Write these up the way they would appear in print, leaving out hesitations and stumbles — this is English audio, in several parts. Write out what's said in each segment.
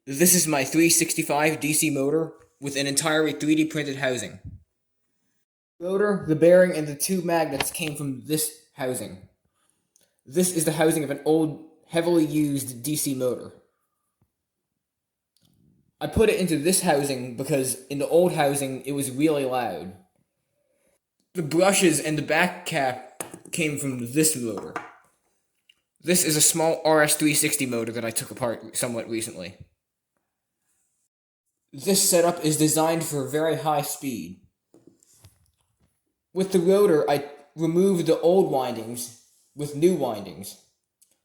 This is my 365 DC motor with an entirely 3D printed housing. The rotor, the bearing, and the two magnets came from this housing. This is the housing of an old, heavily used DC motor. I put it into this housing because in the old housing it was really loud. The brushes and the back cap came from this motor. This is a small RS360 motor that I took apart somewhat recently. This setup is designed for very high speed. With the rotor, I removed the old windings with new windings.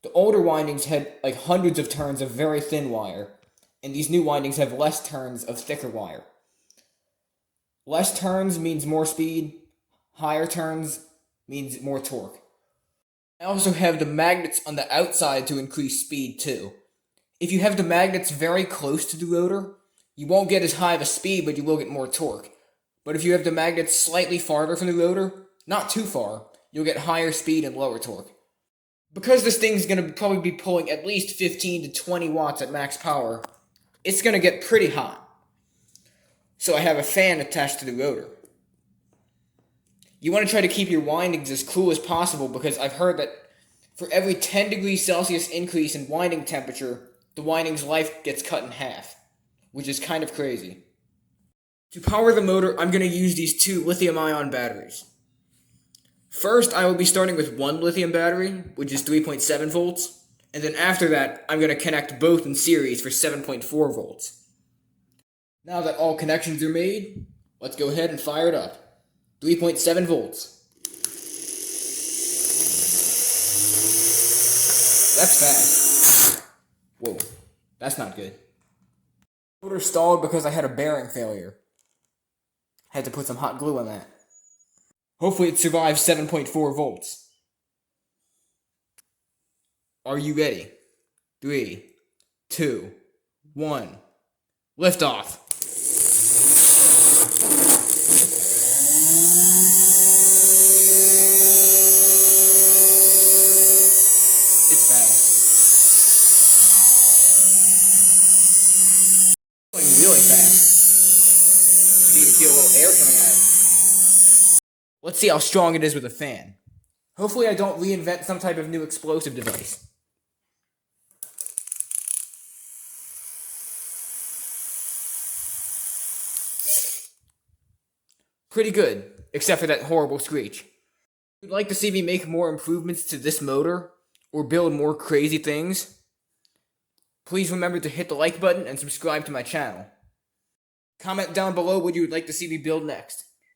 The older windings had like hundreds of turns of very thin wire, and these new windings have less turns of thicker wire. Less turns means more speed, higher turns means more torque. I also have the magnets on the outside to increase speed too. If you have the magnets very close to the rotor, you won't get as high of a speed, but you will get more torque. But if you have the magnets slightly farther from the rotor, not too far, you'll get higher speed and lower torque. Because this thing's going to probably be pulling at least 15 to 20 watts at max power, it's going to get pretty hot. So I have a fan attached to the rotor. You want to try to keep your windings as cool as possible because I've heard that for every 10 degrees Celsius increase in winding temperature, the winding's life gets cut in half, which is kind of crazy. To power the motor, I'm going to use these two lithium-ion batteries. First, I will be starting with one lithium battery, which is 3.7 volts, and then after that, I'm going to connect both in series for 7.4 volts. Now that all connections are made, let's go ahead and fire it up. 3.7 volts. That's fast. Whoa, that's not good. The motor stalled because I had a bearing failure. I had to put some hot glue on that. Hopefully it survives 7.4 volts. Are you ready? 3, 2, 1. Lift off. It's fast. Going really fast. You can feel a little air coming out. Let's see how strong it is with a fan. Hopefully I don't reinvent some type of new explosive device. Pretty good, except for that horrible screech. If you'd like to see me make more improvements to this motor, or build more crazy things, please remember to hit the like button and subscribe to my channel. Comment down below what you would like to see me build next.